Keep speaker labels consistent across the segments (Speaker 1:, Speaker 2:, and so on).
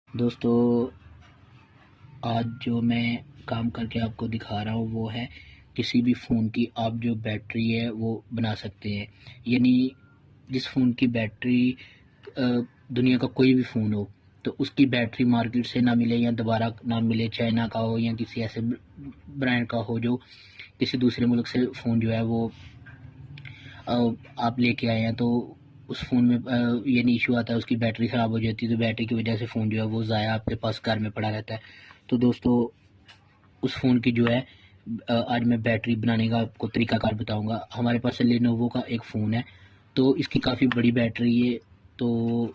Speaker 1: दोस्तों, आज जो मैं काम करके आपको दिखा रहा हूँ वो है किसी भी फ़ोन की आप जो बैटरी है वो बना सकते हैं। यानी जिस फ़ोन की बैटरी दुनिया का कोई भी फ़ोन हो तो उसकी बैटरी मार्केट से ना मिले या दोबारा ना मिले, चाइना का हो या किसी ऐसे ब्रांड का हो जो किसी दूसरे मुल्क से फ़ोन जो है वो आप लेके आए हैं, तो उस फ़ोन में ये नहीं इशू आता है, उसकी बैटरी ख़राब हो जाती है तो बैटरी की वजह से फ़ोन जो है वो ज़ाया आपके पास घर में पड़ा रहता है। तो दोस्तों, उस फ़ोन की जो है आज मैं बैटरी बनाने का आपको तरीकाकार बताऊंगा। हमारे पास लेनोवो का एक फ़ोन है, तो इसकी काफ़ी बड़ी बैटरी है। तो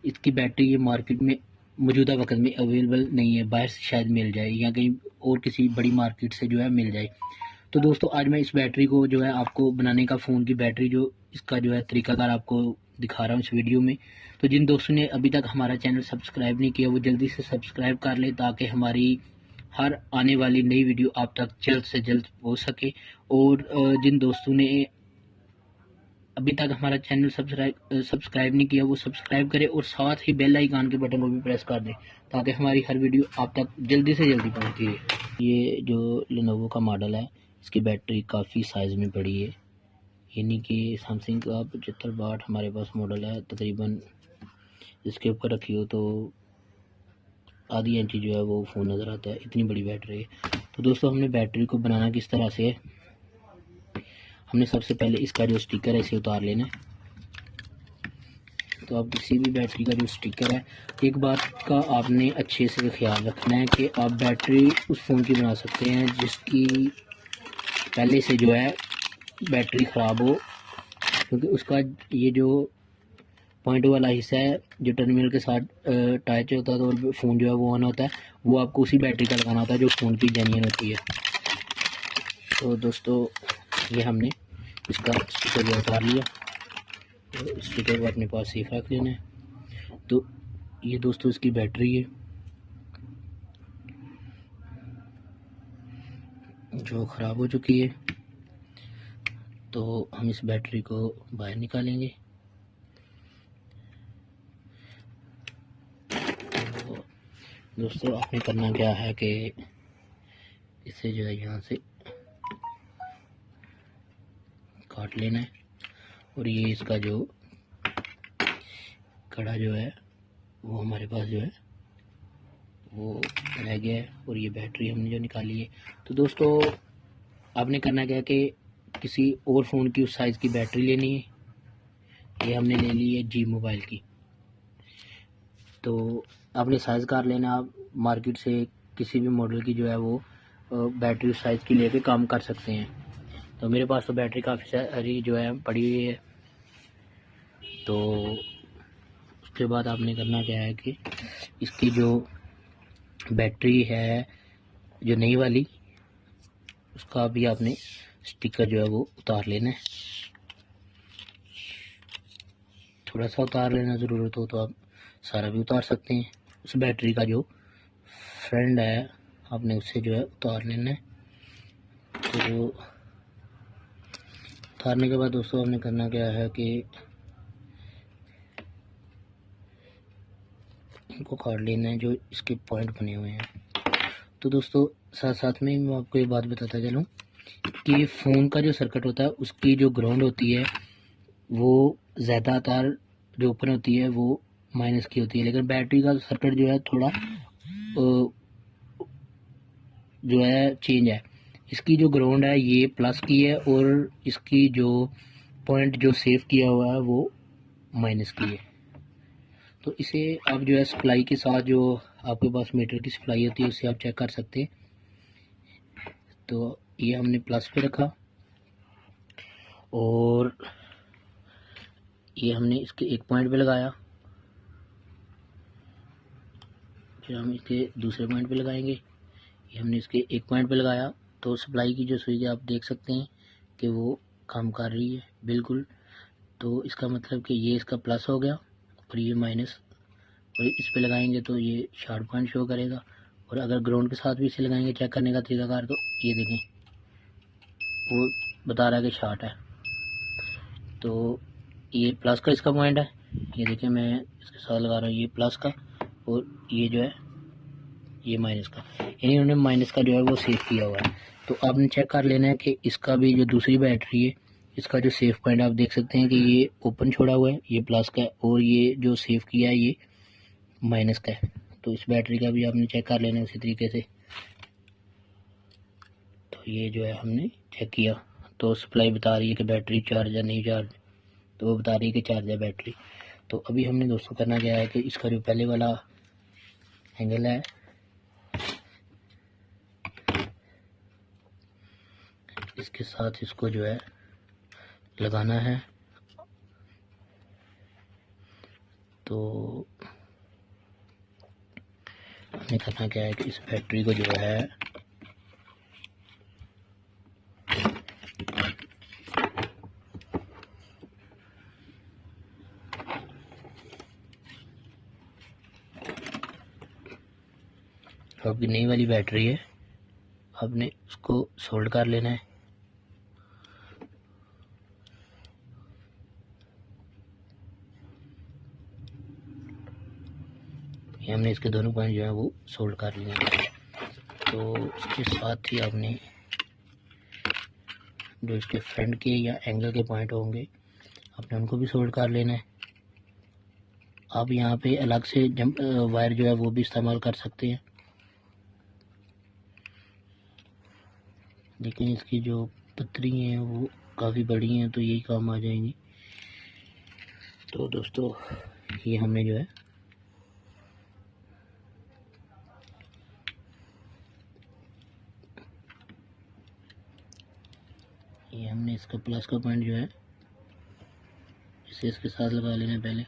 Speaker 1: इसकी बैटरी ये मार्केट में मौजूदा वक्त में अवेलेबल नहीं है, बाहर से शायद मिल जाए या कहीं और किसी बड़ी मार्केट से जो है मिल जाए। तो दोस्तों, आज मैं इस बैटरी को जो है आपको बनाने का फ़ोन की बैटरी जो इसका जो है तरीकाकार आपको दिखा रहा हूँ इस वीडियो में। तो जिन दोस्तों ने अभी तक हमारा चैनल सब्सक्राइब नहीं किया वो जल्दी से सब्सक्राइब कर लें, ताकि हमारी हर आने वाली नई वीडियो आप तक जल्द से जल्द पहुँच सके। और जिन दोस्तों ने अभी तक हमारा चैनल सब्सक्राइब नहीं किया वो सब्सक्राइब करें और साथ ही बेल आइकन के बटन को भी प्रेस कर दें, ताकि हमारी हर वीडियो आप तक जल्दी से जल्दी पहुँचती है। ये जो लेनोवो का मॉडल है इसकी बैटरी काफ़ी साइज़ में बड़ी है, यानी कि सैमसंग का 75 वाट हमारे पास मॉडल है। तकरीबन इसके ऊपर रखी हो तो आधी इंची जो है वो फ़ोन नज़र आता है, इतनी बड़ी बैटरी है। तो दोस्तों, हमने बैटरी को बनाना किस तरह से है, हमने सबसे पहले इसका जो स्टिकर है इसे उतार लेना है। तो आप किसी भी बैटरी का जो स्टिकर है, एक बात का आपने अच्छे से ख्याल रखना है कि आप बैटरी उस फ़ोन की बना सकते हैं जिसकी पहले से जो है बैटरी ख़राब हो, क्योंकि उसका ये जो पॉइंट वाला हिस्सा है जो टर्मिनल के साथ अटैच होता है तो फ़ोन जो है वो ऑन होता है, वो आपको उसी बैटरी का लगाना होता है जो फ़ोन की जेन्युइन होती है। तो दोस्तों, ये हमने इसका स्टिकर जो उतार लिया, तो स्टिकर को अपने पास सेफ रख लेना है। तो ये दोस्तों इसकी बैटरी है जो ख़राब हो चुकी है, तो हम इस बैटरी को बाहर निकालेंगे। तो दोस्तों, आपने करना क्या है कि इसे जो है यहाँ से काट लेना है, और ये इसका जो कड़ा जो है वो हमारे पास जो है वो रह गया है, और ये बैटरी हमने जो निकाली है। तो दोस्तों, आपने करना क्या है कि किसी और फ़ोन की उस साइज़ की बैटरी लेनी है। ये हमने ले ली है जी मोबाइल की। तो आपने साइज़ कर लेना, आप मार्केट से किसी भी मॉडल की जो है वो बैटरी उस साइज़ की लेके काम कर सकते हैं। तो मेरे पास तो बैटरी काफ़ी सारी जो है पड़ी हुई है। तो उसके बाद आपने करना क्या है कि इसकी जो बैटरी है जो नई वाली, उसका भी आपने स्टिकर जो है वो उतार लेना है। थोड़ा सा उतार लेना, ज़रूरत हो तो आप सारा भी उतार सकते हैं। उस बैटरी का जो फ्रेंड है आपने उससे जो है उतार लेना है। तो उतारने के बाद दोस्तों, हमने करना क्या है कि इनको काट लेना है जो इसके पॉइंट बने हुए हैं। तो दोस्तों, साथ साथ में मैं आपको एक बात बताता चलूँ कि फ़ोन का जो सर्किट होता है उसकी जो ग्राउंड होती है वो ज़्यादातर जो ओपन होती है वो माइनस की होती है, लेकिन बैटरी का सर्किट जो है थोड़ा जो है चेंज है। इसकी जो ग्राउंड है ये प्लस की है, और इसकी जो पॉइंट जो सेव किया हुआ है वो माइनस की है। तो इसे आप जो है सप्लाई के साथ, जो आपके पास मीटर की सप्लाई होती है उससे आप चेक कर सकते हैं। तो ये हमने प्लस पे रखा, और ये हमने इसके एक पॉइंट पे लगाया, फिर हम इसके दूसरे पॉइंट पे लगाएंगे। ये हमने इसके एक पॉइंट पे लगाया, तो सप्लाई की जो स्विच आप देख सकते हैं कि वो काम कर रही है बिल्कुल। तो इसका मतलब कि ये इसका प्लस हो गया और ये माइनस, और इस पे लगाएंगे तो ये शार्ट पॉइंट शो करेगा। और अगर ग्राउंड के साथ भी इसे लगाएंगे चेक करने का तरीकाकार, तो ये देखें वो बता रहा है कि शार्ट है। तो ये प्लस का इसका पॉइंट है, ये देखिए मैं इसके साथ लगा रहा हूँ, ये प्लस का और ये जो है ये माइनस का, यानी उन्होंने माइनस का जो है वो सेव किया हुआ है। तो आपने चेक कर लेना है कि इसका भी जो दूसरी बैटरी है इसका जो सेव पॉइंट आप देख सकते हैं कि ये ओपन छोड़ा हुआ है, ये प्लस का है, और ये जो सेव किया है ये माइनस का है। तो इस बैटरी का भी आपने चेक कर लेना है उसी तरीके से। तो ये जो है हमने चेक किया, तो सप्लाई बता रही है कि बैटरी चार्ज है नहीं चार्ज, तो वो बता रही है कि चार्ज है बैटरी। तो अभी हमने दोस्तों करना क्या है कि इसका जो पहले वाला एंगल है इसके साथ इसको जो है लगाना है। तो हमें करना क्या है कि इस बैटरी को जो है आपकी नई वाली बैटरी है, आपने उसको सोल्ड कर लेना है। ये हमने इसके दोनों पॉइंट जो है वो सोल्ड कर लिए हैं। तो इसके साथ ही आपने जो इसके फ्रंट के या एंगल के पॉइंट होंगे आपने उनको भी सोल्ड कर लेना है। आप यहाँ पे अलग से वायर जो है वो भी इस्तेमाल कर सकते हैं, लेकिन इसकी जो पतरी हैं वो काफ़ी बड़ी हैं तो यही काम आ जाएंगी। तो दोस्तों ये हमने जो है ये हमने इसका प्लस का पॉइंट जो है इसे इसके साथ लगा लेना पहले।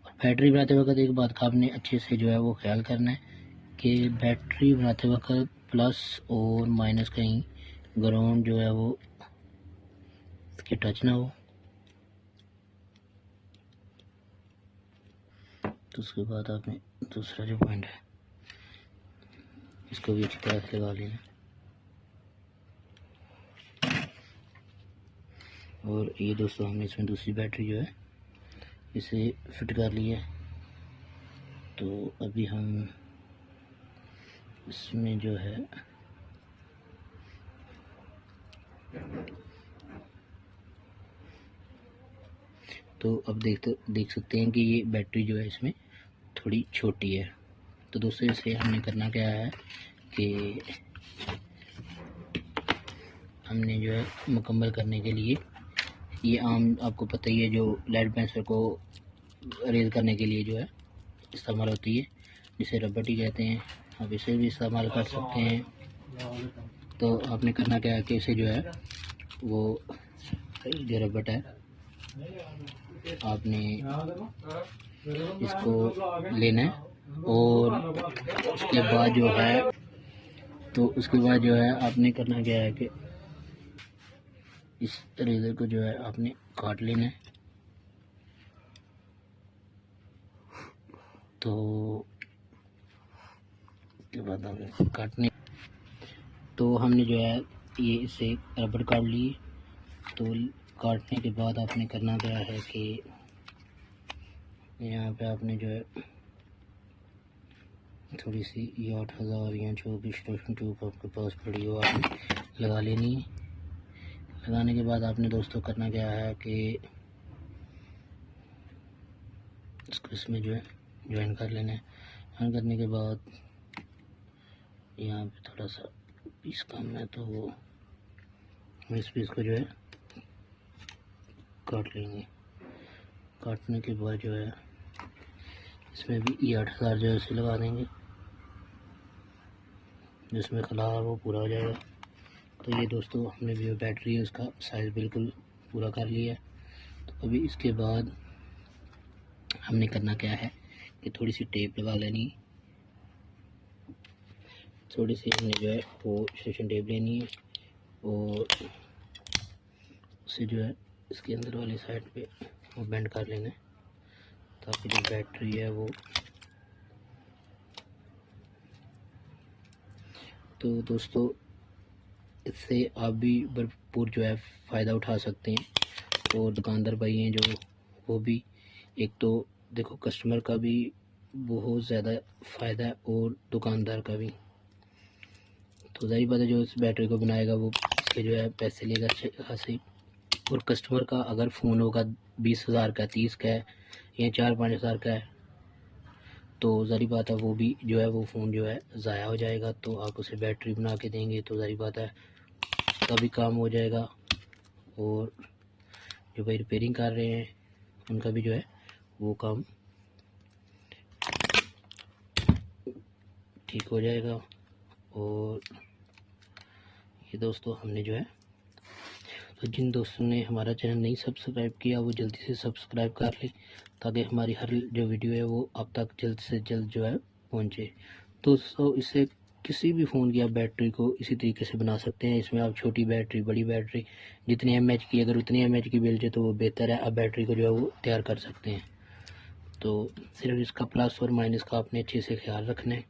Speaker 1: और बैटरी बनाते वक्त एक बात का आपने अच्छे से जो है वो ख्याल करना है कि बैटरी बनाते वक्त प्लस और माइनस कहीं ग्राउंड जो है वो इसके टच ना हो। तो उसके बाद आपने दूसरा जो पॉइंट है इसको भी अच्छी तरह से लगा लेना। और ये दोस्तों हमने इसमें दूसरी बैटरी जो है इसे फिट कर ली है। तो अभी हम इसमें जो है तो अब देख सकते हैं कि ये बैटरी जो है इसमें थोड़ी छोटी है। तो दोस्तों इसे हमने करना क्या है कि हमने जो है मुकम्मल करने के लिए ये आम आपको पता ही है जो लेड पेंसिल को अरेज करने के लिए जो है इस्तेमाल होती है, जिसे रबटी कहते हैं, आप इसे भी इस्तेमाल कर सकते हैं। तो आपने करना क्या है कि इसे जो है वो जो रबट है आपने इसको लेना है और उसके बाद जो है आपने करना क्या है कि इस रेजर को जो है आपने काट लेना है। तो उसके बाद आपने काटने तो हमने जो है ये इसे रबड़ काट ली। तो काटने के बाद आपने करना क्या है कि यहाँ पे आपने जो है थोड़ी सी ये 8000 या जो भी स्टेशन ट्यूब आपके पास पड़ी हो आपने लगा लेनी है। लगाने के बाद आपने दोस्तों करना क्या है कि इसको इसमें जो है ज्वाइन कर लेना है। ज्वाइन करने के बाद यहाँ पे थोड़ा सा पीस कम है तो वो इस पीस को जो है काट लेंगे। काटने के बाद जो है इसमें भी ये 8000 जो है इसे लगा देंगे, जिसमें खला वो पूरा हो जाएगा। तो ये दोस्तों हमने जो बैटरी है उसका साइज़ बिल्कुल पूरा कर लिया है। तो अभी इसके बाद हमने करना क्या है कि थोड़ी सी टेप लगा लेनी, थोड़ी सी हमने जो है वो स्टेशन टेप लेनी है और उसे जो है इसके अंदर वाली साइड पे वो बेंड कर लेना है ताकि जो बैटरी है वो। तो दोस्तों इससे आप भी भरपूर जो है फ़ायदा उठा सकते हैं। और दुकानदार भाई हैं जो वो भी एक तो देखो कस्टमर का भी बहुत ज़्यादा फ़ायदा है और दुकानदार का भी। तो ज़ाहिर बात है जो इस बैटरी को बनाएगा वो इसके जो है पैसे लेगा अच्छे खासे। और कस्टमर का अगर फ़ोन होगा 20,000 का, 30 का है या 4-5 हज़ार का है, तो ज़ाहिर बात है वो भी जो है वो फ़ोन जो है ज़ाया हो जाएगा। तो आप उसे बैटरी बना के देंगे तो ज़ाहिर बात है उसका भी काम हो जाएगा और जो भाई रिपेयरिंग कर रहे हैं उनका भी जो है वो काम ठीक हो जाएगा। और ये दोस्तों हमने जो है, तो जिन दोस्तों ने हमारा चैनल नहीं सब्सक्राइब किया वो जल्दी से सब्सक्राइब कर ले ताकि हमारी हर जो वीडियो है वो आप तक जल्द से जल्द जो है पहुँचे। दोस्तों इससे किसी भी फ़ोन की आप बैटरी को इसी तरीके से बना सकते हैं। इसमें आप छोटी बैटरी, बड़ी बैटरी, जितनी एमएच की, अगर उतनी एमएच की मिल जाए तो वो बेहतर है। आप बैटरी को जो है वो तैयार कर सकते हैं। तो सिर्फ इसका प्लस और माइनस का आपने अच्छे से ख्याल रखना है,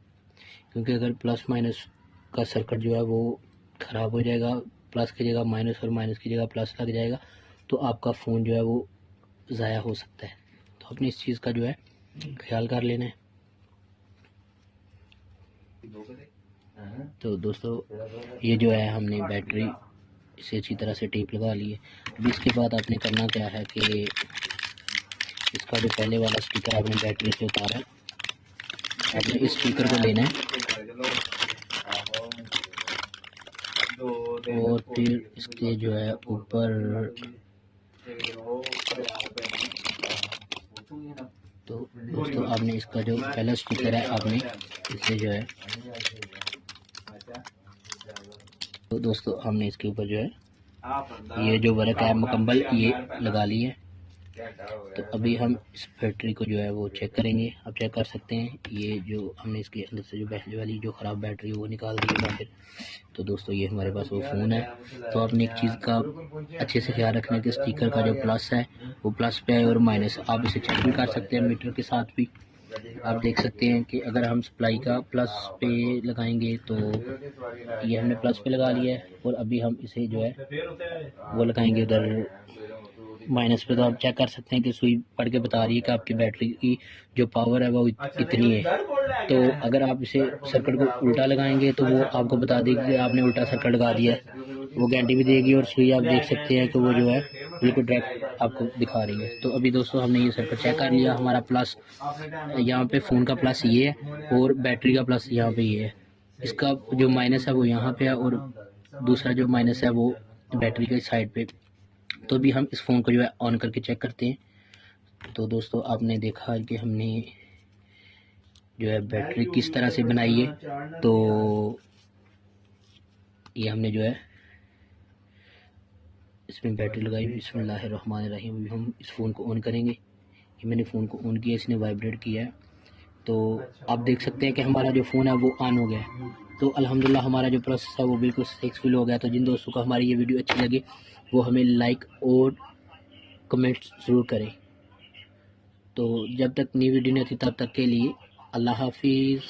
Speaker 1: क्योंकि अगर प्लस माइनस का सर्किट जो है वो ख़राब हो जाएगा, प्लस की जगह माइनस और माइनस की जगह प्लस लग जाएगा, तो आपका फ़ोन जो है वो ज़ाया हो सकता है। तो अपनी इस चीज़ का जो है ख्याल कर लेना है। तो दोस्तों ये जो है हमने बैटरी इसे अच्छी तरह से टेप लगा ली है। अभी इसके बाद आपने करना क्या है कि इसका जो पहले वाला स्टिकर आपने बैटरी से उतारा है, आपने इस स्टिकर को लेना है और फिर इसके जो है ऊपर, तो दोस्तों आपने इसका जो पहला स्टिकर है आपने इसे जो है, तो दोस्तों हमने इसके ऊपर जो है ये जो वर्क है मुकम्मल ये लगा ली है। तो अभी हम इस बैटरी को जो है वो चेक करेंगे। आप चेक कर सकते हैं ये जो हमने इसके अंदर से जो पहले वाली जो ख़राब बैटरी वो निकाल दी है बाहर। तो दोस्तों ये हमारे पास वो फ़ोन है। तो आपने एक चीज़ का अच्छे से ख्याल रखना है कि स्टिकर का जो प्लस है वो प्लस पे है और माइनस, आप इसे चेक भी कर सकते हैं मीटर के साथ भी। आप देख सकते हैं कि अगर हम सप्लाई का प्लस पे लगाएंगे तो ये हमने प्लस पे लगा लिया है और अभी हम इसे जो है वो लगाएंगे उधर माइनस पे। तो आप चेक कर सकते हैं कि सुई पढ़ के बता रही है कि आपकी बैटरी की जो पावर है वो इतनी है। तो अगर आप इसे सर्किट को उल्टा लगाएंगे तो वो आपको बता देगी कि आपने उल्टा सर्किट लगा दिया है, वो गारंटी भी देगी। और सुई आप देख सकते हैं कि वो जो है बिल्कुल डायरेक्ट आपको दिखा रही है। तो अभी दोस्तों हमने ये सर्किट चेक कर लिया, हमारा प्लस यहाँ पे फ़ोन का प्लस ये है और बैटरी का प्लस यहाँ पे ये है। इसका जो माइनस है वो यहाँ पे है और दूसरा जो माइनस है वो बैटरी के साइड पे। तो अभी हम इस फ़ोन को जो है ऑन करके चेक करते हैं। तो दोस्तों आपने देखा कि हमने जो है बैटरी किस तरह से बनाई है। तो ये हमने जो है इसमें बैटरी लगाई। बिस्मिल्लाहिर्रहमानिर्रहीम। अभी हम इस फ़ोन को ऑन करेंगे। ये मैंने फ़ोन को ऑन किया, इसने वाइब्रेट किया है। तो आप देख सकते हैं कि हमारा जो फ़ोन है वो ऑन हो गया है। तो अल्हम्दुलिल्लाह हमारा जो प्रोसेस है वो बिल्कुल सक्सेसफुल हो गया। तो जिन दोस्तों को हमारी ये वीडियो अच्छी लगे वो हमें लाइक और कमेंट ज़रूर करें। तो जब तक नई वीडियो नहीं आती तब तक के लिए अल्लाह हाफिज़।